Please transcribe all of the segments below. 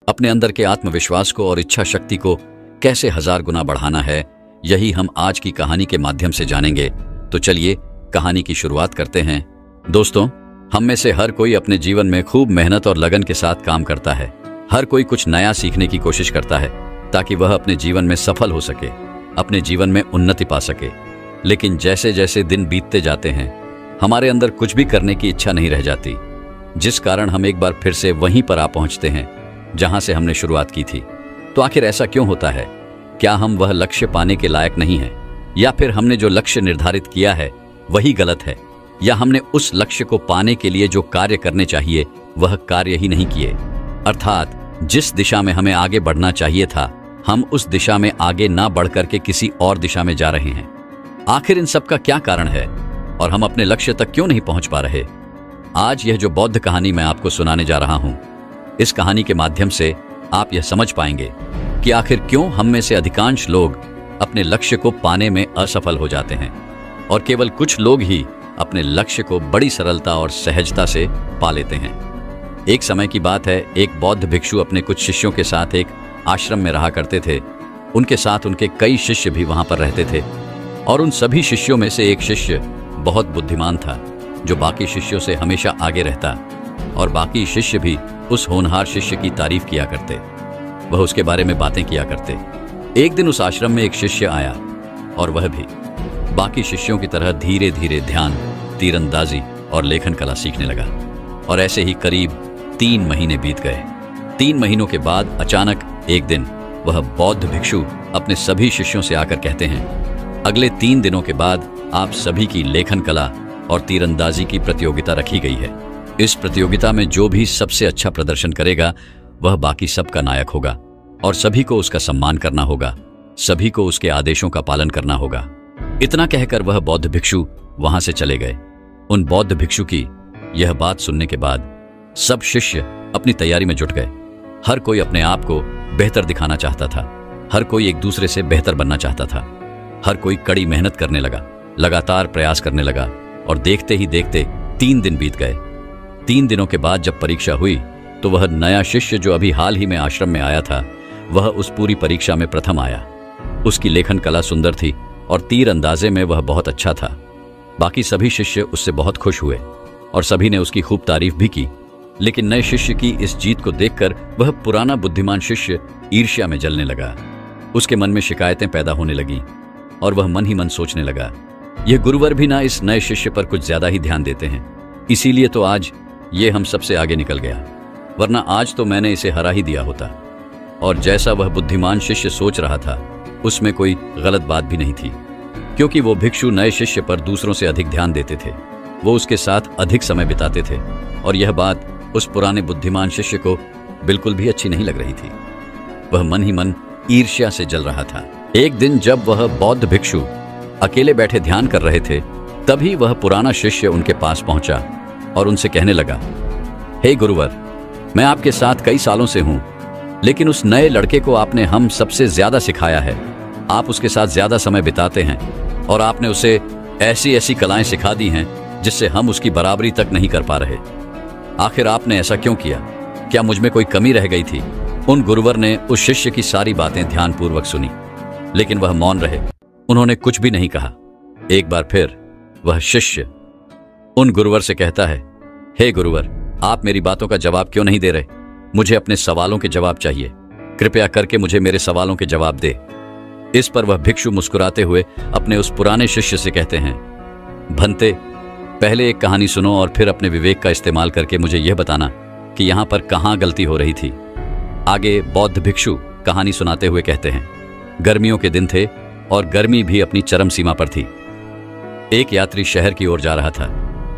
अपने अंदर के आत्मविश्वास को और इच्छा शक्ति को कैसे 1000 गुना बढ़ाना है, यही हम आज की कहानी के माध्यम से जानेंगे। तो चलिए कहानी की शुरुआत करते हैं। दोस्तों, हम में से हर कोई अपने जीवन में खूब मेहनत और लगन के साथ काम करता है। हर कोई कुछ नया सीखने की कोशिश करता है ताकि वह अपने जीवन में सफल हो सके, अपने जीवन में उन्नति पा सके। लेकिन जैसे जैसे दिन बीतते जाते हैं, हमारे अंदर कुछ भी करने की इच्छा नहीं रह जाती, जिस कारण हम एक बार फिर से वहीं पर आ पहुंचते हैं जहां से हमने शुरुआत की थी। तो आखिर ऐसा क्यों होता है? क्या हम वह लक्ष्य पाने के लायक नहीं हैं, या फिर हमने जो लक्ष्य निर्धारित किया है वही गलत है, या हमने उस लक्ष्य को पाने के लिए जो कार्य करने चाहिए वह कार्य ही नहीं किए? अर्थात जिस दिशा में हमें आगे बढ़ना चाहिए था, हम उस दिशा में आगे ना बढ़कर के किसी और दिशा में जा रहे हैं। आखिर इन सब का क्या कारण है और हम अपने लक्ष्य तक क्यों नहीं पहुंच पा रहे? आज यह जो बौद्ध कहानी मैं आपको सुनाने जा रहा हूं, इस कहानी के माध्यम से आप यह समझ पाएंगे कि आखिर क्यों हम में से अधिकांश लोग अपने लक्ष्य को पाने में असफल हो जाते हैं और केवल कुछ लोग ही अपने लक्ष्य को बड़ी सरलता और सहजता से पा लेते हैं। एक समय की बात है, एक बौद्ध भिक्षु अपने कुछ शिष्यों के साथ एक आश्रम में रहा करते थे। उनके साथ उनके कई शिष्य भी वहां पर रहते थे और उन सभी शिष्यों में से एक शिष्य बहुत बुद्धिमान था, जो बाकी शिष्यों से हमेशा आगे रहता, और बाकी शिष्य भी उस होनहार शिष्य की तारीफ किया करते, वह उसके बारे में बातें किया करते। एक दिन उस आश्रम में एक शिष्य आया और वह भी बाकी शिष्यों की तरह धीरे धीरे ध्यान, तीरंदाजी और लेखन कला सीखने लगा। और ऐसे ही करीब 3 महीने बीत गए। 3 महीनों के बाद अचानक एक दिन वह बौद्ध भिक्षु अपने सभी शिष्यों से आकर कहते हैं, अगले 3 दिनों के बाद आप सभी की लेखन कला और तीरंदाजी की प्रतियोगिता रखी गई है। इस प्रतियोगिता में जो भी सबसे अच्छा प्रदर्शन करेगा वह बाकी सबका नायक होगा और सभी को उसका सम्मान करना होगा, सभी को उसके आदेशों का पालन करना होगा। इतना कहकर वह बौद्ध भिक्षु वहां से चले गए। उन बौद्ध भिक्षु की यह बात सुनने के बाद सब शिष्य अपनी तैयारी में जुट गए। हर कोई अपने आप को बेहतर दिखाना चाहता था, हर कोई एक दूसरे से बेहतर बनना चाहता था। हर कोई कड़ी मेहनत करने लगा, लगातार प्रयास करने लगा, और देखते ही देखते 3 दिन बीत गए। 3 दिनों के बाद जब परीक्षा हुई तो वह नया शिष्य जो अभी हाल ही में आश्रम में आया था, वह उस पूरी परीक्षा में प्रथम आया। उसकी लेखन कला सुंदर थी और तीर अंदाजे में वह बहुत अच्छा था। बाकी सभी शिष्य उससे बहुत खुश हुए और सभी ने उसकी खूब तारीफ भी की। लेकिन नए शिष्य की इस जीत को देखकर वह पुराना बुद्धिमान शिष्य ईर्ष्या में जलने लगा। उसके मन में शिकायतें पैदा होने लगी और वह मन ही मन सोचने लगा, यह गुरुवर भी ना इस नए शिष्य पर कुछ ज्यादा ही ध्यान देते हैं, इसीलिए तो आज ये हम सबसे आगे निकल गया, वरना आज तो मैंने इसे हरा ही दिया होता। और जैसा वह बुद्धिमान शिष्य सोच रहा था, उसमें कोई गलत बात भी नहीं थी, क्योंकि वो भिक्षु नए शिष्य पर दूसरों से अधिक ध्यान देते थे, वो उसके साथ अधिक समय बिताते थे, और यह बात उस पुराने बुद्धिमान शिष्य को बिल्कुल भी अच्छी नहीं लग रही थी। वह मन ही मन ईर्ष्या से जल रहा था। एक दिन जब वह बौद्ध भिक्षु अकेले बैठे ध्यान कर रहे थे, तभी वह पुराना शिष्य उनके पास पहुंचा और उनसे कहने लगा, हे गुरुवर, मैं आपके साथ कई सालों से हूं, लेकिन उस नए लड़के को आपने हम सबसे ज्यादा सिखाया है। आप उसके साथ ज्यादा समय बिताते हैं और आपने उसे ऐसी ऐसी कलाएं सिखा दी हैं जिससे हम उसकी बराबरी तक नहीं कर पा रहे। आखिर आपने ऐसा क्यों किया? क्या मुझ में कोई कमी रह गई थी? उन गुरुवर ने उस शिष्य की सारी बातें ध्यानपूर्वक सुनी, लेकिन वह मौन रहे, उन्होंने कुछ भी नहीं कहा। एक बार फिर वह शिष्य उन गुरुवर से कहता है, हे गुरुवर, आप मेरी बातों का जवाब क्यों नहीं दे रहे? मुझे अपने सवालों के जवाब चाहिए, कृपया करके मुझे मेरे सवालों के जवाब दे। इस पर वह भिक्षु मुस्कुराते हुए अपने उस पुराने शिष्य से कहते हैं, भंते, पहले एक कहानी सुनो और फिर अपने विवेक का इस्तेमाल करके मुझे यह बताना कि यहाँ पर कहाँ गलती हो रही थी। आगे बौद्ध भिक्षु कहानी सुनाते हुए कहते हैं, गर्मियों के दिन थे और गर्मी भी अपनी चरम सीमा पर थी। एक यात्री शहर की ओर जा रहा था।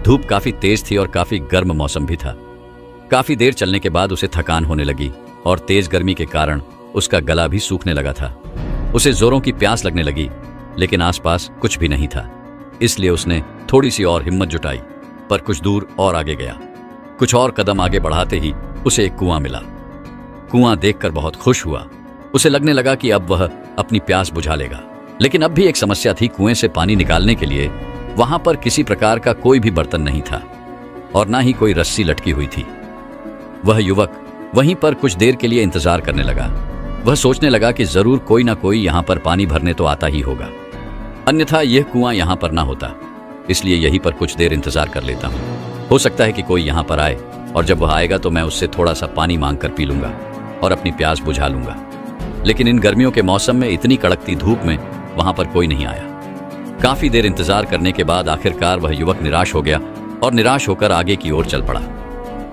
धूप काफी तेज थी और काफी गर्म मौसम भी था। काफी देर चलने के बाद उसे थकान होने लगी और तेज गर्मी के कारण उसका गला भी सूखने लगा था। उसे जोरों की प्यास लगने लगी, लेकिन आसपास कुछ भी नहीं था, इसलिए उसने थोड़ी सी और हिम्मत जुटाई, पर कुछ दूर और आगे गया। कुछ और कदम आगे बढ़ाते ही उसे एक कुआं मिला। कुआं देखकर बहुत खुश हुआ। उसे लगने लगा कि अब वह अपनी प्यास बुझा लेगा, लेकिन अब भी एक समस्या थी। कुएं से पानी निकालने के लिए वहां पर किसी प्रकार का कोई भी बर्तन नहीं था और ना ही कोई रस्सी लटकी हुई थी। वह युवक वहीं पर कुछ देर के लिए इंतजार करने लगा। वह सोचने लगा कि जरूर कोई ना कोई यहां पर पानी भरने तो आता ही होगा, अन्यथा यह कुआं यहां पर ना होता। इसलिए यहीं पर कुछ देर इंतजार कर लेता हूं। हो सकता है कि कोई यहां पर आए और जब वह आएगा तो मैं उससे थोड़ा सा पानी मांग कर पी लूंगा और अपनी प्यास बुझा लूंगा। लेकिन इन गर्मियों के मौसम में इतनी कड़कती धूप में वहां पर कोई नहीं आया। काफी देर इंतजार करने के बाद आखिरकार वह युवक निराश हो गया और निराश होकर आगे की ओर चल पड़ा।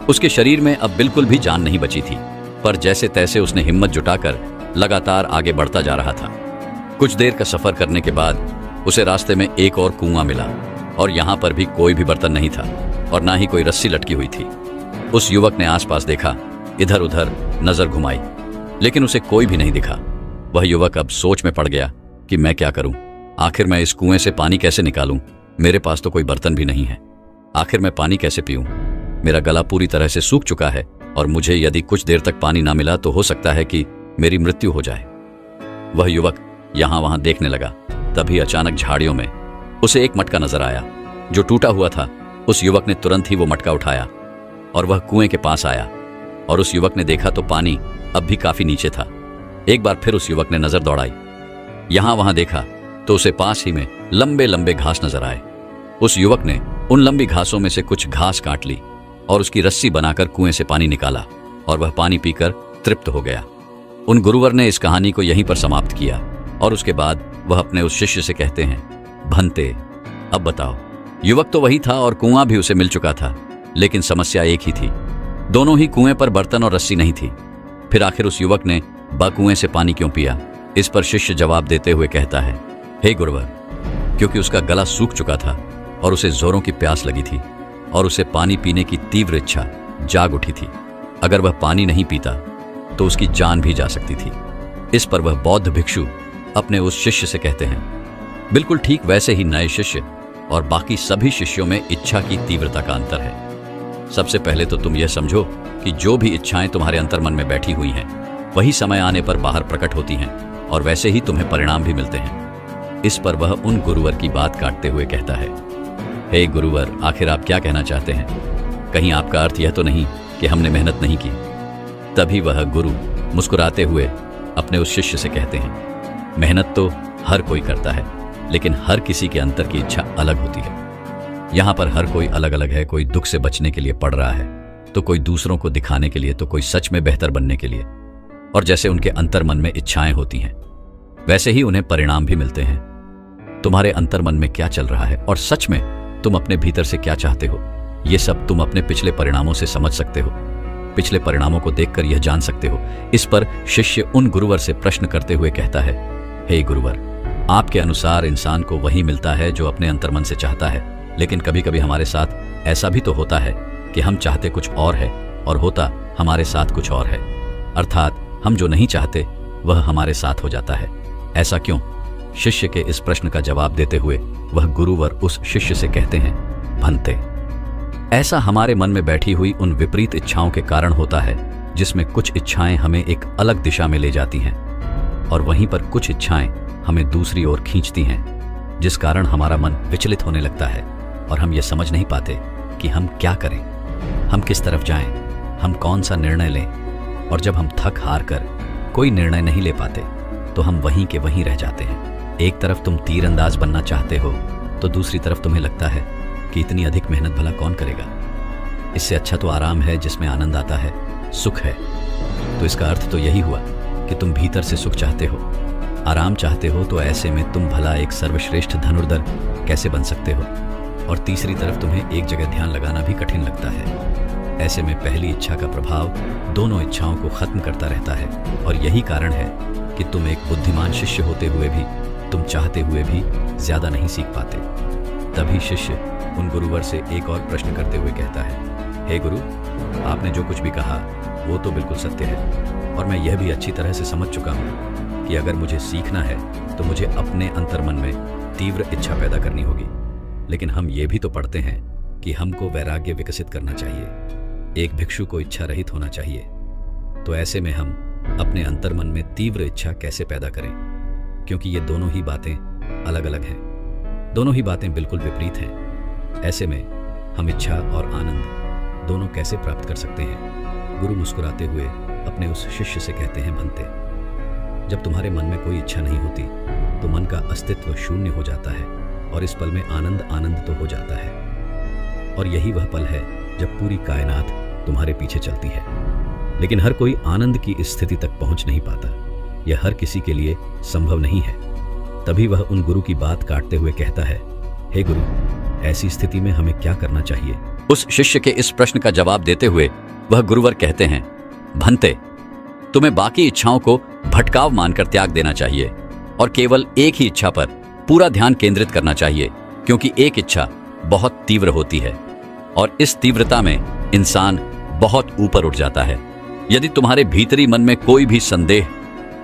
उसके शरीर में अब बिल्कुल भी जान नहीं बची थी, पर जैसे तैसे उसने हिम्मत जुटाकर लगातार आगे बढ़ता जा रहा था। कुछ देर का सफर करने के बाद उसे रास्ते में एक और कुआं मिला और यहां पर भी कोई भी बर्तन नहीं था और ना ही कोई रस्सी लटकी हुई थी। उस युवक ने आसपास देखा, इधर उधर नजर घुमाई, लेकिन उसे कोई भी नहीं दिखा। वह युवक अब सोच में पड़ गया कि मैं क्या करूं, आखिर मैं इस कुएं से पानी कैसे निकालूं? मेरे पास तो कोई बर्तन भी नहीं है, आखिर मैं पानी कैसे पीऊं? मेरा गला पूरी तरह से सूख चुका है और मुझे यदि कुछ देर तक पानी ना मिला तो हो सकता है कि मेरी मृत्यु हो जाए। वह युवक यहां वहां देखने लगा। तभी अचानक झाड़ियों में उसे एक मटका नजर आया जो टूटा हुआ था। उस युवक ने तुरंत ही वो मटका उठाया और वह कुएं के पास आया और उस युवक ने देखा तो पानी अब भी काफी नीचे था। एक बार फिर उस युवक ने नजर दौड़ाई, यहां वहां देखा तो उसे पास ही में लंबे लंबे घास नजर आए। उस युवक ने उन लंबी घासों में से कुछ घास काट ली और उसकी रस्सी बनाकर कुएं से पानी निकाला और वह पानी पीकर तृप्त हो गया। उन गुरुवर ने इस कहानी को यहीं पर समाप्त किया और उसके बाद वह अपने उस शिष्य से कहते हैं, भंते, अब बताओ। युवक तो वही था और कुआं भी उसे मिल चुका था, लेकिन समस्या एक ही थी, दोनों ही कुएं पर बर्तन और रस्सी नहीं थी। फिर आखिर उस युवक ने कुएं से पानी क्यों पिया? इस पर शिष्य जवाब देते हुए कहता है, हे गुरुवर, क्योंकि उसका गला सूख चुका था और उसे जोरों की प्यास लगी थी और उसे पानी पीने की तीव्र इच्छा जाग उठी थी। अगर वह पानी नहीं पीता तो उसकी जान भी जा सकती थी। इस पर वह बौद्ध भिक्षु अपने उस शिष्य से कहते हैं, बिल्कुल ठीक वैसे ही नए शिष्य और बाकी सभी शिष्यों में इच्छा की तीव्रता का अंतर है। सबसे पहले तो तुम यह समझो कि जो भी इच्छाएं तुम्हारे अंतर्मन में बैठी हुई हैं, वही समय आने पर बाहर प्रकट होती हैं और वैसे ही तुम्हें परिणाम भी मिलते हैं। इस पर वह उन गुरुवर की बात काटते हुए कहता है, हे गुरुवर, आखिर आप क्या कहना चाहते हैं? कहीं आपका अर्थ यह तो नहीं कि हमने मेहनत नहीं की? तभी वह गुरु मुस्कुराते हुए अपने उस शिष्य से कहते हैं, मेहनत तो हर कोई करता है, लेकिन हर किसी के अंतर की इच्छा अलग होती है। यहाँ पर हर कोई अलग अलग है। कोई दुख से बचने के लिए पढ़ रहा है, तो कोई दूसरों को दिखाने के लिए, तो कोई सच में बेहतर बनने के लिए। और जैसे उनके अंतर्मन में इच्छाएं होती हैं, वैसे ही उन्हें परिणाम भी मिलते हैं। तुम्हारे अंतर्मन में क्या चल रहा है और सच में तुम अपने भीतर से क्या चाहते हो, ये सब तुम अपने पिछले परिणामों से समझ सकते हो, पिछले परिणामों को देखकर यह जान सकते हो। इस पर शिष्य उन गुरुवर से प्रश्न करते हुए कहता है, हे गुरुवर, आपके अनुसार इंसान को वही मिलता है जो अपने अंतर्मन से चाहता है, लेकिन कभी कभी हमारे साथ ऐसा भी तो होता है कि हम चाहते कुछ और है और होता हमारे साथ कुछ और है। अर्थात हम जो नहीं चाहते वह हमारे साथ हो जाता है। ऐसा क्यों? शिष्य के इस प्रश्न का जवाब देते हुए वह गुरुवर उस शिष्य से कहते हैं, भंते, ऐसा हमारे मन में बैठी हुई उन विपरीत इच्छाओं के कारण होता है, जिसमें कुछ इच्छाएं हमें एक अलग दिशा में ले जाती हैं और वहीं पर कुछ इच्छाएं हमें दूसरी ओर खींचती हैं, जिस कारण हमारा मन विचलित होने लगता है और हम ये समझ नहीं पाते कि हम क्या करें, हम किस तरफ जाएं, हम कौन सा निर्णय लें। और जब हम थक हार कर कोई निर्णय नहीं ले पाते तो हम वहीं के वहीं रह जाते हैं। एक तरफ तुम तीरंदाज बनना चाहते हो तो दूसरी तरफ तुम्हें लगता है कि इतनी अधिक मेहनत भला कौन करेगा, इससे अच्छा तो आराम है जिसमें आनंद आता है, सुख है। तो इसका अर्थ तो यही हुआ कि तुम भीतर से सुख चाहते हो, आराम चाहते हो, तो ऐसे में तुम भला एक सर्वश्रेष्ठ धनुर्धर कैसे बन सकते हो? और तीसरी तरफ तुम्हें एक जगह ध्यान लगाना भी कठिन लगता है। ऐसे में पहली इच्छा का प्रभाव दोनों इच्छाओं को खत्म करता रहता है और यही कारण है कि तुम एक बुद्धिमान शिष्य होते हुए भी तुम चाहते हुए भी ज्यादा नहीं सीख पाते। तभी शिष्य उन गुरुवर से एक और प्रश्न करते हुए कहता है, हे गुरु, आपने जो कुछ भी कहा वो तो बिल्कुल सत्य है और मैं यह भी अच्छी तरह से समझ चुका हूँ कि अगर मुझे सीखना है तो मुझे अपने अंतर्मन में तीव्र इच्छा पैदा करनी होगी। लेकिन हम ये भी तो पढ़ते हैं कि हमको वैराग्य विकसित करना चाहिए, एक भिक्षु को इच्छा रहित होना चाहिए। तो ऐसे में हम अपने अंतर्मन में तीव्र इच्छा कैसे पैदा करें? क्योंकि ये दोनों ही बातें अलग अलग हैं, दोनों ही बातें बिल्कुल विपरीत हैं। ऐसे में हम इच्छा और आनंद दोनों कैसे प्राप्त कर सकते हैं? गुरु मुस्कुराते हुए अपने उस शिष्य से कहते हैं, भंते, जब तुम्हारे मन में कोई इच्छा नहीं होती तो मन का अस्तित्व शून्य हो जाता है और इस पल में आनंद आनंद तो हो जाता है। और यही वह पल है जब पूरी कायनात तुम्हारे पीछे चलती है। लेकिन हर कोई आनंद की इस स्थिति तक पहुंच नहीं पाता। यह हर किसी के लिए संभव नहीं है। तभी वह उन गुरु की बात काटते हुए कहता है, हे गुरु, ऐसी स्थिति में हमें क्या करना चाहिए? उस शिष्य के इस प्रश्न का जवाब देते हुए वह गुरुवर कहते हैं, भंते, तुम्हें बाकी इच्छाओं को भटकाव मानकर त्याग देना चाहिए और केवल एक ही इच्छा पर पूरा ध्यान केंद्रित करना चाहिए, क्योंकि एक इच्छा बहुत तीव्र होती है और इस तीव्रता में इंसान बहुत ऊपर उठ जाता है। यदि तुम्हारे भीतरी मन में कोई भी संदेह,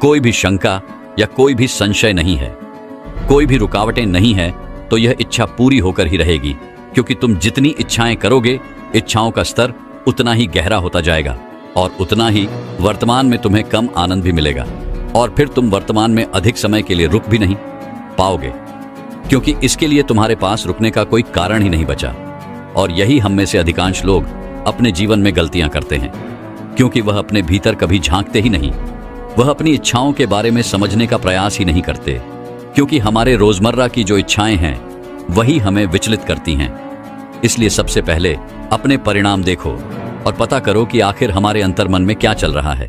कोई भी शंका या कोई भी संशय नहीं है, कोई भी रुकावटें नहीं है, तो यह इच्छा पूरी होकर ही रहेगी, क्योंकि तुम जितनी इच्छाएं करोगे, इच्छाओं का स्तर उतना ही गहरा होता जाएगा और उतना ही वर्तमान में तुम्हें कम आनंद भी मिलेगा और फिर तुम वर्तमान में अधिक समय के लिए रुक भी नहीं पाओगे, क्योंकि इसके लिए तुम्हारे पास रुकने का कोई कारण ही नहीं बचा। और यही हम में से अधिकांश लोग अपने जीवन में गलतियां करते हैं, क्योंकि वह अपने भीतर कभी झांकते ही नहीं। वह अपनी इच्छाओं के बारे में समझने का प्रयास ही नहीं करते, क्योंकि हमारे रोजमर्रा की जो इच्छाएं हैं वही हमें विचलित करती हैं। इसलिए सबसे पहले अपने परिणाम देखो और पता करो कि आखिर हमारे अंतर्मन में क्या चल रहा है।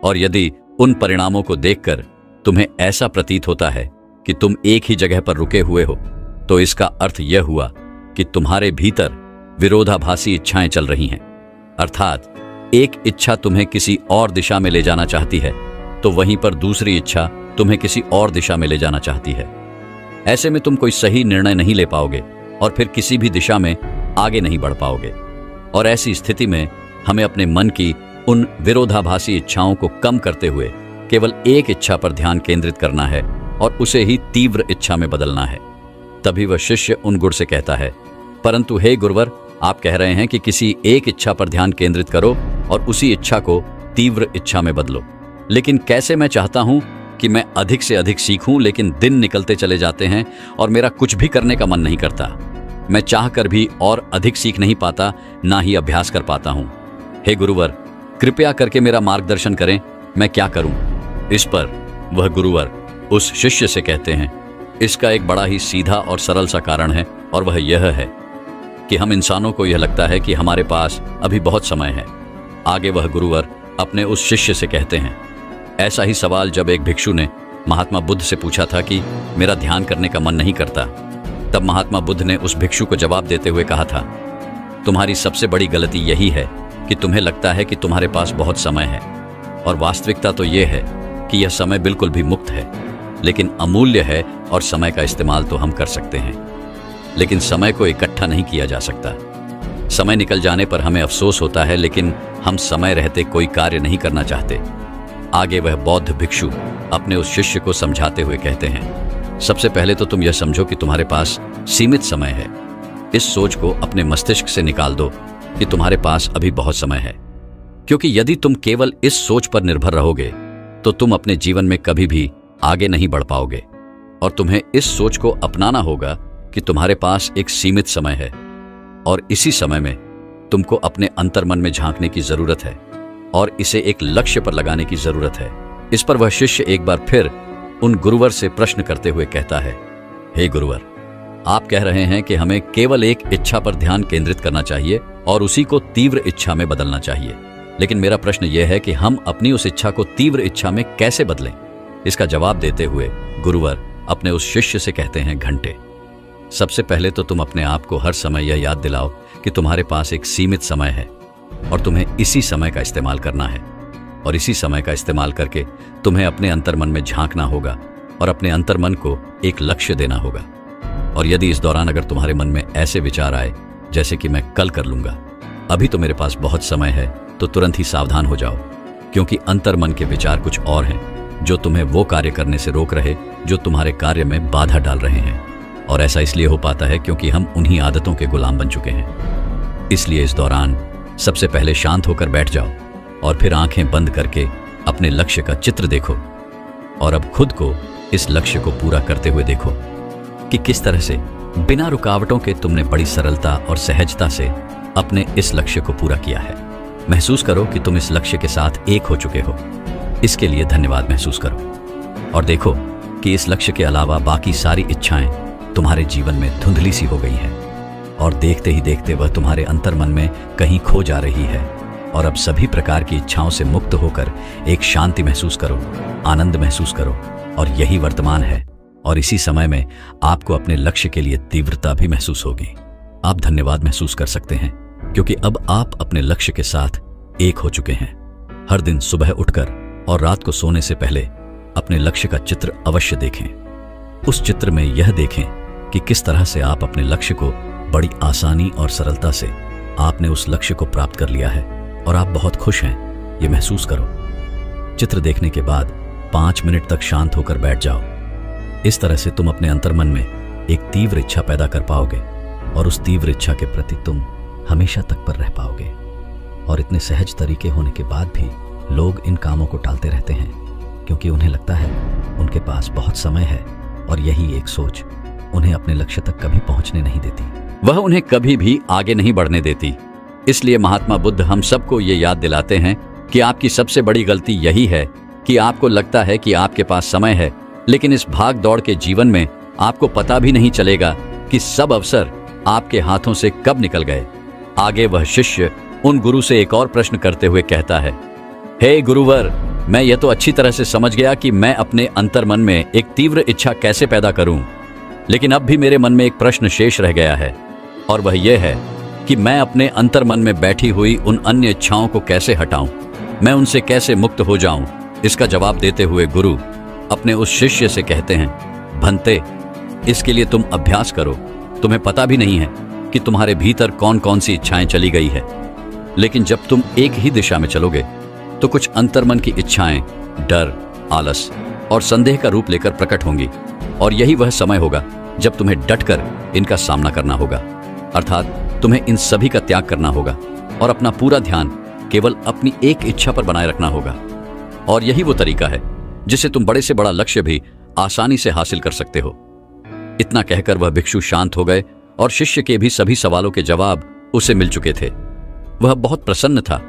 और यदि उन परिणामों को देखकर तुम्हें ऐसा प्रतीत होता है कि तुम एक ही जगह पर रुके हुए हो, तो इसका अर्थ यह हुआ कि तुम्हारे भीतर विरोधाभासी इच्छाएं चल रही हैं। अर्थात एक इच्छा तुम्हें किसी और दिशा में ले जाना चाहती है, तो वहीं पर दूसरी इच्छा तुम्हें किसी और दिशा में ले जाना चाहती है। ऐसे में तुम कोई सही निर्णय नहीं ले पाओगे और फिर किसी भी दिशा में आगे नहीं बढ़ पाओगे। और ऐसी स्थिति में हमें अपने मन की उन विरोधाभासी इच्छाओं को कम करते हुए केवल एक इच्छा पर ध्यान केंद्रित करना है और उसे ही तीव्र इच्छा में बदलना है। तभी वह शिष्य उन गुरु से कहता है, परंतु हे गुरुवर, आप कह रहे हैं कि किसी एक इच्छा पर ध्यान केंद्रित करो और उसी इच्छा को तीव्र इच्छा में बदलो। लेकिन कैसे? मैं चाहता हूं कि मैं अधिक से अधिक सीखूं, लेकिन दिन निकलते चले जाते हैं और मेरा कुछ भी करने का मन नहीं करता। मैं चाहकर भी और अधिक सीख नहीं पाता, ना ही अभ्यास कर पाता हूं। हे गुरुवर, कृपया करके मेरा मार्गदर्शन करें, मैं क्या करूं? इस पर वह गुरुवर उस शिष्य से कहते हैं, इसका एक बड़ा ही सीधा और सरल सा कारण है, और वह यह है कि हम इंसानों को यह लगता है कि हमारे पास अभी बहुत समय है। आगे वह गुरुवर अपने उस शिष्य से कहते हैं, ऐसा ही सवाल जब एक भिक्षु ने महात्मा बुद्ध से पूछा था कि मेरा ध्यान करने का मन नहीं करता, तब महात्मा बुद्ध ने उस भिक्षु को जवाब देते हुए कहा था, तुम्हारी सबसे बड़ी गलती यही है कि तुम्हें लगता है कि तुम्हारे पास बहुत समय है, और वास्तविकता तो यह है कि यह समय बिल्कुल भी मुक्त है, लेकिन अमूल्य है और समय का इस्तेमाल तो हम कर सकते हैं, लेकिन समय को इकट्ठा नहीं किया जा सकता। समय निकल जाने पर हमें अफसोस होता है, लेकिन हम समय रहते कोई कार्य नहीं करना चाहते। आगे वह बौद्ध भिक्षु अपने उस शिष्य को समझाते हुए कहते हैं, सबसे पहले तो तुम यह समझो कि तुम्हारे पास सीमित समय है। इस सोच को अपने मस्तिष्क से निकाल दो कि तुम्हारे पास अभी बहुत समय है, क्योंकि यदि तुम केवल इस सोच पर निर्भर रहोगे तो तुम अपने जीवन में कभी भी आगे नहीं बढ़ पाओगे। और तुम्हें इस सोच को अपनाना होगा कि तुम्हारे पास एक सीमित समय है और इसी समय में तुमको अपने अंतर्मन में झांकने की जरूरत है और इसे एक लक्ष्य पर लगाने की जरूरत है। इस पर वह शिष्य एक बार फिर उन गुरुवर से प्रश्न करते हुए कहता है, हे गुरुवर, आप कह रहे हैं कि हमें केवल एक इच्छा पर ध्यान केंद्रित करना चाहिए और उसी को तीव्र इच्छा में बदलना चाहिए, लेकिन मेरा प्रश्न यह है कि हम अपनी उस इच्छा को तीव्र इच्छा में कैसे बदलें? इसका जवाब देते हुए गुरुवर अपने उस शिष्य से कहते हैं, घंटे, सबसे पहले तो तुम अपने आप को हर समय यह याद दिलाओ कि तुम्हारे पास एक सीमित समय है और तुम्हें इसी समय का इस्तेमाल करना है, और इसी समय का इस्तेमाल करके तुम्हें अपने अंतर्मन में झांकना होगा और अपने अंतर्मन को एक लक्ष्य देना होगा। और यदि इस दौरान अगर तुम्हारे मन में ऐसे विचार आए जैसे कि मैं कल कर लूंगा, अभी तो मेरे पास बहुत समय है, तो तुरंत ही सावधान हो जाओ, क्योंकि अंतर्मन के विचार कुछ और हैं जो तुम्हें वो कार्य करने से रोक रहे जो तुम्हारे कार्य में बाधा डाल रहे हैं। और ऐसा इसलिए हो पाता है क्योंकि हम उन्हीं आदतों के गुलाम बन चुके हैं। इसलिए इस दौरान सबसे पहले शांत होकर बैठ जाओ और फिर आंखें बंद करके अपने लक्ष्य का चित्र देखो, और अब खुद को इस लक्ष्य को पूरा करते हुए देखो कि किस तरह से बिना रुकावटों के तुमने बड़ी सरलता और सहजता से अपने इस लक्ष्य को पूरा किया है। महसूस करो कि तुम इस लक्ष्य के साथ एक हो चुके हो। इसके लिए धन्यवाद महसूस करो और देखो कि इस लक्ष्य के अलावा बाकी सारी इच्छाएं तुम्हारे जीवन में धुंधली सी हो गई हैं और देखते ही देखते वह तुम्हारे अंतर्मन में कहीं खो जा रही है। और अब सभी प्रकार की इच्छाओं से मुक्त होकर एक शांति महसूस करो, आनंद महसूस करो, और यही वर्तमान है। और इसी समय में आपको अपने लक्ष्य के लिए तीव्रता भी महसूस होगी। आप धन्यवाद महसूस कर सकते हैं क्योंकि अब आप अपने लक्ष्य के साथ एक हो चुके हैं। हर दिन सुबह उठकर और रात को सोने से पहले अपने लक्ष्य का चित्र अवश्य देखें। उस चित्र में यह देखें कि किस तरह से आप अपने लक्ष्य को बड़ी आसानी और सरलता से आपने उस लक्ष्य को प्राप्त कर लिया है और आप बहुत खुश हैं। ये महसूस करो। चित्र देखने के बाद 5 मिनट तक शांत होकर बैठ जाओ। इस तरह से तुम अपने अंतर्मन में एक तीव्र इच्छा पैदा कर पाओगे और उस तीव्र इच्छा के प्रति तुम हमेशा तत्पर रह पाओगे। और इतने सहज तरीके होने के बाद भी लोग इन कामों को टालते रहते हैं क्योंकि उन्हें लगता है उनके पास बहुत समय है और यही एक सोच उन्हें अपने लक्ष्य तक कभी पहुंचने नहीं देती। वह उन्हें कभी भी आगे नहीं बढ़ने देती। इसलिए महात्मा बुद्ध हम सबको ये याद दिलाते हैं कि आपकी सबसे बड़ी गलती यही है कि आपको लगता है कि आपके पास समय है, लेकिन इस भाग दौड़ के जीवन में आपको पता भी नहीं चलेगा कि सब अवसर आपके हाथों से कब निकल गए। आगे वह शिष्य उन गुरु से एक और प्रश्न करते हुए कहता है, हे गुरुवर, मैं यह तो अच्छी तरह से समझ गया कि मैं अपने अंतर्मन में एक तीव्र इच्छा कैसे पैदा करूं, लेकिन अब भी मेरे मन में एक प्रश्न शेष रह गया है और वह यह है कि मैं अपने अंतर्मन में बैठी हुई उन अन्य इच्छाओं को कैसे हटाऊं, मैं उनसे कैसे मुक्त हो जाऊं। इसका जवाब देते हुए गुरु अपने उस शिष्य से कहते हैं, भंते, इसके लिए तुम अभ्यास करो। तुम्हें पता भी नहीं है कि तुम्हारे भीतर कौन कौन सी इच्छाएं चली गई है, लेकिन जब तुम एक ही दिशा में चलोगे तो कुछ अंतर्मन की इच्छाएं डर, आलस और संदेह का रूप लेकर प्रकट होंगी और यही वह समय होगा जब तुम्हें डटकर इनका सामना करना होगा। अर्थात तुम्हें इन सभी का त्याग करना होगा और अपना पूरा ध्यान केवल अपनी एक इच्छा पर बनाए रखना होगा। और यही वो तरीका है जिससे तुम बड़े से बड़ा लक्ष्य भी आसानी से हासिल कर सकते हो। इतना कहकर वह भिक्षु शांत हो गए और शिष्य के भी सभी सवालों के जवाब उसे मिल चुके थे। वह बहुत प्रसन्न था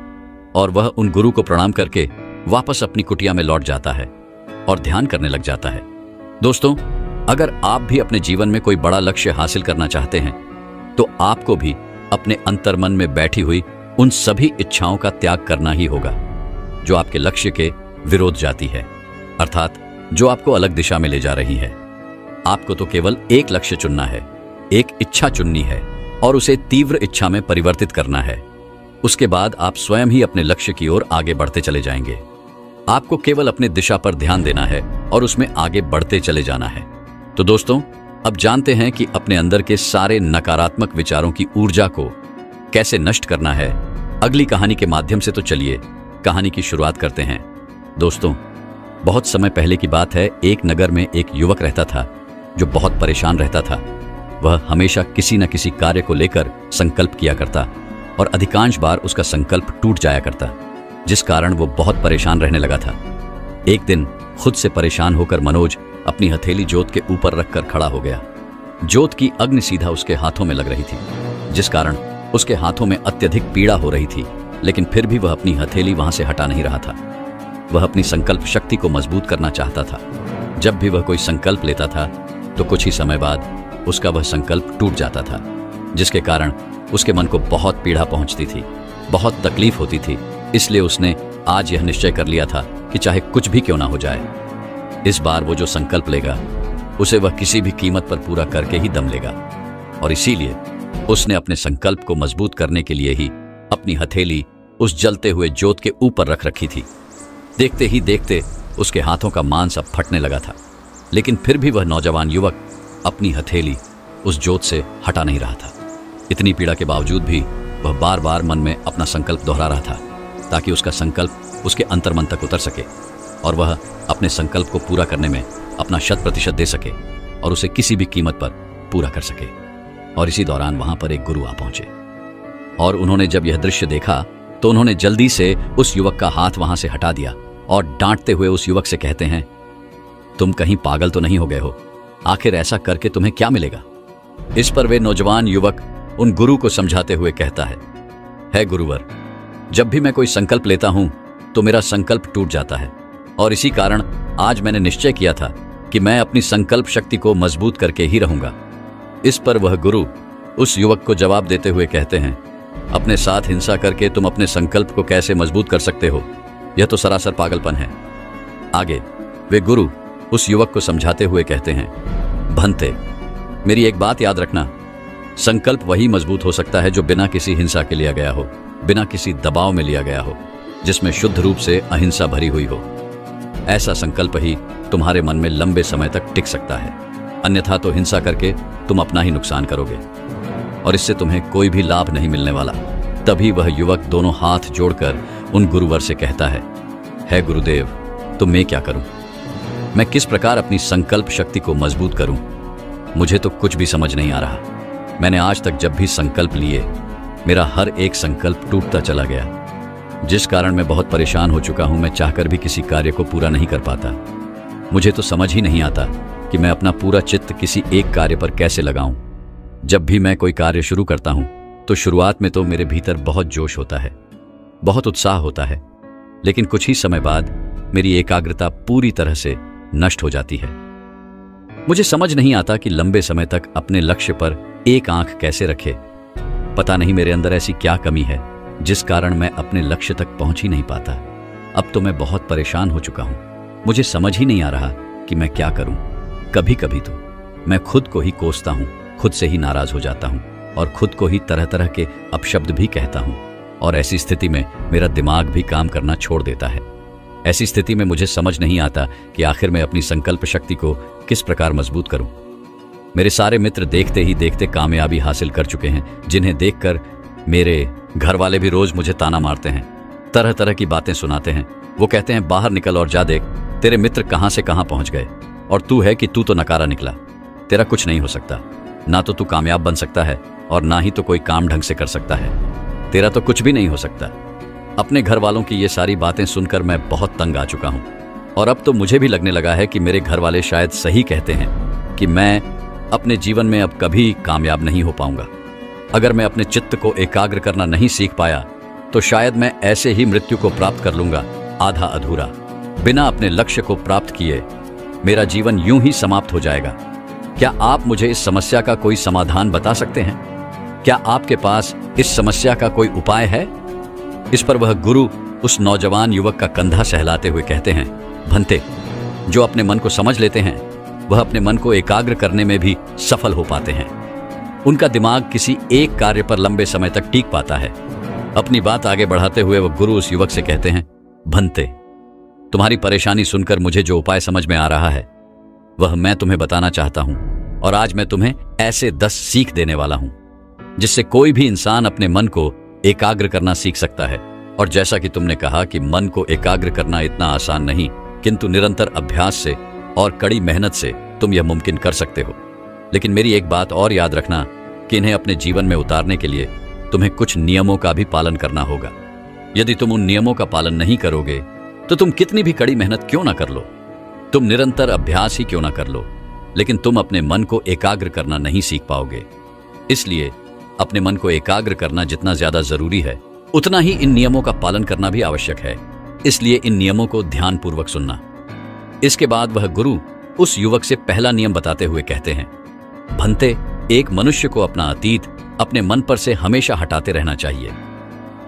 और वह उन गुरु को प्रणाम करके वापस अपनी कुटिया में लौट जाता है और ध्यान करने लग जाता है। दोस्तों, अगर आप भी अपने जीवन में कोई बड़ा लक्ष्य हासिल करना चाहते हैं तो आपको भी अपने अंतर्मन में बैठी हुई उन सभी इच्छाओं का त्याग करना ही होगा जो आपके लक्ष्य के विरोध जाती है, अर्थात जो आपको अलग दिशा में ले जा रही है। आपको तो केवल एक लक्ष्य चुनना है, एक इच्छा चुननी है और उसे तीव्र इच्छा में परिवर्तित करना है। उसके बाद आप स्वयं ही अपने लक्ष्य की ओर आगे बढ़ते चले जाएंगे। आपको केवल अपने दिशा पर ध्यान देना है और उसमें आगे बढ़ते चले जाना है। तो दोस्तों, अब जानते हैं कि अपने अंदर के सारे नकारात्मक विचारों की ऊर्जा को कैसे नष्ट करना है अगली कहानी के माध्यम से। तो चलिए कहानी की शुरुआत करते हैं। दोस्तों, बहुत समय पहले की बात है। एक नगर में एक युवक रहता था जो बहुत परेशान रहता था। वह हमेशा किसी न किसी कार्य को लेकर संकल्प किया करता और अधिकांश बार उसका संकल्प टूट जाया करता, जिस कारण वो बहुत परेशान रहने लगा था। एक दिन खुद से परेशान होकर मनोज अपनी हथेली जोत के ऊपर रखकर खड़ा हो गया। जोत की अग्नि सीधा उसके हाथों में लग रही थी, जिस कारण उसके हाथों में अत्यधिक पीड़ा हो रही थी, लेकिन फिर भी वह अपनी हथेली वहां से हटा नहीं रहा था। वह अपनी संकल्प शक्ति को मजबूत करना चाहता था। जब भी वह कोई संकल्प लेता था तो कुछ ही समय बाद उसका वह संकल्प टूट जाता था, जिसके कारण उसके मन को बहुत पीड़ा पहुंचती थी, बहुत तकलीफ होती थी। इसलिए उसने आज यह निश्चय कर लिया था कि चाहे कुछ भी क्यों ना हो जाए, इस बार वो जो संकल्प लेगा उसे वह किसी भी कीमत पर पूरा करके ही दम लेगा। और इसीलिए उसने अपने संकल्प को मजबूत करने के लिए ही अपनी हथेली उस जलते हुए जोत के ऊपर रख रखी थी। देखते ही देखते उसके हाथों का मांस अब फटने लगा था, लेकिन फिर भी वह नौजवान युवक अपनी हथेली उस जोत से हटा नहीं रहा था। इतनी पीड़ा के बावजूद भी वह बार बार मन में अपना संकल्प दोहरा रहा था, ताकि उसका संकल्प उसके अंतर्मन तक उतर सके और वह अपने संकल्प को पूरा करने में अपना 100% दे सके और उसे किसी भी कीमत पर पूरा कर सके। और इसी दौरान वहां पर एक गुरु आ पहुंचे और उन्होंने जब यह दृश्य देखा तो उन्होंने जल्दी से उस युवक का हाथ वहां से हटा दिया और डांटते हुए उस युवक से कहते हैं, तुम कहीं पागल तो नहीं हो गए हो? आखिर ऐसा करके तुम्हें क्या मिलेगा? इस पर वे नौजवान युवक उन गुरु को समझाते हुए कहता है गुरुवर, जब भी मैं कोई संकल्प लेता हूं तो मेरा संकल्प टूट जाता है, और इसी कारण आज मैंने निश्चय किया था कि मैं अपनी संकल्प शक्ति को मजबूत करके ही रहूंगा। इस पर वह गुरु उस युवक को जवाब देते हुए कहते हैं, अपने साथ हिंसा करके तुम अपने संकल्प को कैसे मजबूत कर सकते हो? यह तो सरासर पागलपन है। आगे वे गुरु उस युवक को समझाते हुए कहते हैं, भंते, मेरी एक बात याद रखना, संकल्प वही मजबूत हो सकता है जो बिना किसी हिंसा के लिया गया हो, बिना किसी दबाव में लिया गया हो, जिसमें शुद्ध रूप से अहिंसा भरी हुई हो। ऐसा संकल्प ही तुम्हारे मन में लंबे समय तक टिक सकता है, अन्यथा तो हिंसा करके तुम अपना ही नुकसान करोगे और इससे तुम्हें कोई भी लाभ नहीं मिलने वाला। तभी वह युवक दोनों हाथ जोड़कर उन गुरुवर से कहता है गुरुदेव, तो मैं क्या करूं? मैं किस प्रकार अपनी संकल्प शक्ति को मजबूत करूं? मुझे तो कुछ भी समझ नहीं आ रहा। मैंने आज तक जब भी संकल्प लिए, मेरा हर एक संकल्प टूटता चला गया, जिस कारण मैं बहुत परेशान हो चुका हूं। मैं चाहकर भी किसी कार्य को पूरा नहीं कर पाता। मुझे तो समझ ही नहीं आता कि मैं अपना पूरा चित्त किसी एक कार्य पर कैसे लगाऊं। जब भी मैं कोई कार्य शुरू करता हूं तो शुरुआत में तो मेरे भीतर बहुत जोश होता है, बहुत उत्साह होता है, लेकिन कुछ ही समय बाद मेरी एकाग्रता पूरी तरह से नष्ट हो जाती है। मुझे समझ नहीं आता कि लंबे समय तक अपने लक्ष्य पर एक आंख कैसे रखे। पता नहीं मेरे अंदर ऐसी क्या कमी है जिस कारण मैं अपने लक्ष्य तक पहुंच ही नहीं पाता। अब तो मैं बहुत परेशान हो चुका हूं। मुझे समझ ही नहीं आ रहा कि मैं क्या करूं। कभी कभी तो मैं खुद को ही कोसता हूं, खुद से ही नाराज हो जाता हूं और खुद को ही तरह तरह के अपशब्द भी कहता हूं, और ऐसी स्थिति में मेरा दिमाग भी काम करना छोड़ देता है। ऐसी स्थिति में मुझे समझ नहीं आता कि आखिर मैं अपनी संकल्प शक्ति को किस प्रकार मजबूत करूं। मेरे सारे मित्र देखते ही देखते कामयाबी हासिल कर चुके हैं, जिन्हें देखकर मेरे घर वाले भी रोज मुझे ताना मारते हैं, तरह तरह की बातें सुनाते हैं। वो कहते हैं, बाहर निकल और जा देख, तेरे मित्र कहां से कहां पहुंच गए, और तू है कि तू तो नकारा निकला। तेरा कुछ नहीं हो सकता, ना तो तू कामयाब बन सकता है और ना ही तो कोई काम ढंग से कर सकता है। तेरा तो कुछ भी नहीं हो सकता। अपने घर वालों की ये सारी बातें सुनकर मैं बहुत तंग आ चुका हूं, और अब तो मुझे भी लगने लगा है कि मेरे घर वाले शायद सही कहते हैं कि मैं अपने जीवन में अब कभी कामयाब नहीं हो पाऊंगा। अगर मैं अपने चित्त को एकाग्र करना नहीं सीख पाया तो शायद मैं ऐसे ही मृत्यु को प्राप्त कर लूंगा, आधा अधूरा, बिना अपने लक्ष्य को प्राप्त किए। मेरा जीवन यूं ही समाप्त हो जाएगा। क्या आप मुझे इस समस्या का कोई समाधान बता सकते हैं? क्या आपके पास इस समस्या का कोई उपाय है? इस पर वह गुरु उस नौजवान युवक का कंधा सहलाते हुए कहते हैं, भंते, जो अपने मन को समझ लेते हैं वह अपने मन को एकाग्र करने में भी सफल हो पाते हैं। उनका दिमाग किसी एक कार्य पर लंबे समय तक टीक पाता है। अपनी बात आगे बढ़ाते हुए वह गुरु उस युवक से कहते हैं, भंते, तुम्हारी परेशानी सुनकर मुझे जो उपाय समझ में आ रहा है वह मैं तुम्हें बताना चाहता हूं, और आज मैं तुम्हें ऐसे 10 सीख देने वाला हूं जिससे कोई भी इंसान अपने मन को एकाग्र करना सीख सकता है। और जैसा कि तुमने कहा कि मन को एकाग्र करना इतना आसान नहीं, किंतु निरंतर अभ्यास से और कड़ी मेहनत से तुम यह मुमकिन कर सकते हो। लेकिन मेरी एक बात और याद रखना कि इन्हें अपने जीवन में उतारने के लिए तुम्हें कुछ नियमों का भी पालन करना होगा। यदि तुम उन नियमों का पालन नहीं करोगे तो तुम कितनी भी कड़ी मेहनत क्यों ना कर लो, तुम निरंतर अभ्यास ही क्यों ना कर लो, लेकिन तुम अपने मन को एकाग्र करना नहीं सीख पाओगे। इसलिए अपने मन को एकाग्र करना जितना ज्यादा जरूरी है, उतना ही इन नियमों का पालन करना भी आवश्यक है। इसलिए इन नियमों को ध्यानपूर्वक सुनना। इसके बाद वह गुरु उस युवक से पहला नियम बताते हुए कहते हैं, भंते, एक मनुष्य को अपना अतीत अपने मन पर से हमेशा हटाते रहना चाहिए,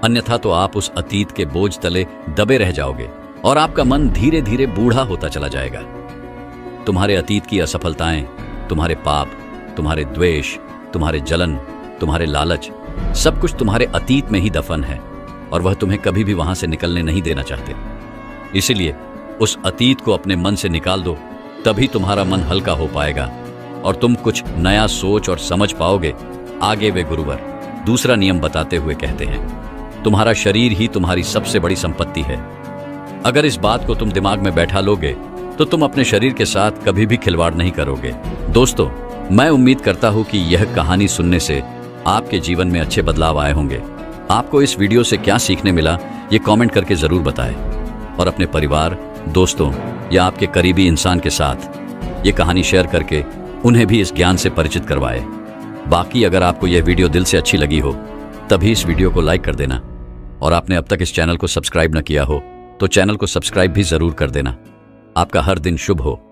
अन्यथा तो आप उस अतीत के बोझ तले दबे रह जाओगे और आपका मन धीरे धीरे बूढ़ा होता चला जाएगा। तुम्हारे अतीत की असफलताएं, तुम्हारे पाप, तुम्हारे द्वेष, तुम्हारे जलन, तुम्हारे लालच, सब कुछ तुम्हारे अतीत में ही दफन है और वह तुम्हें कभी भी वहां से निकलने नहीं देना चाहते। इसीलिए उस अतीत को अपने मन से निकाल दो, तभी तुम्हारा मन हल्का हो पाएगा और तुम कुछ नया सोच और समझ पाओगे। आगे वे गुरुवर दूसरा नियम बताते हुए कहते हैं, तुम्हारा शरीर ही तुम्हारी सबसे बड़ी संपत्ति है। अगर इस बात को तुम दिमाग में बैठा लोगे तो तुम अपने शरीर के साथ कभी भी खिलवाड़ नहीं करोगे। दोस्तों, मैं उम्मीद करता हूं कि यह कहानी सुनने से आपके जीवन में अच्छे बदलाव आए होंगे। आपको इस वीडियो से क्या सीखने मिला ये कमेंट करके जरूर बताएं और अपने परिवार, दोस्तों या आपके करीबी इंसान के साथ ये कहानी शेयर करके उन्हें भी इस ज्ञान से परिचित करवाएं। बाकी अगर आपको यह वीडियो दिल से अच्छी लगी हो तभी इस वीडियो को लाइक कर देना और आपने अब तक इस चैनल को सब्सक्राइब न किया हो तो चैनल को सब्सक्राइब भी जरूर कर देना। आपका हर दिन शुभ हो।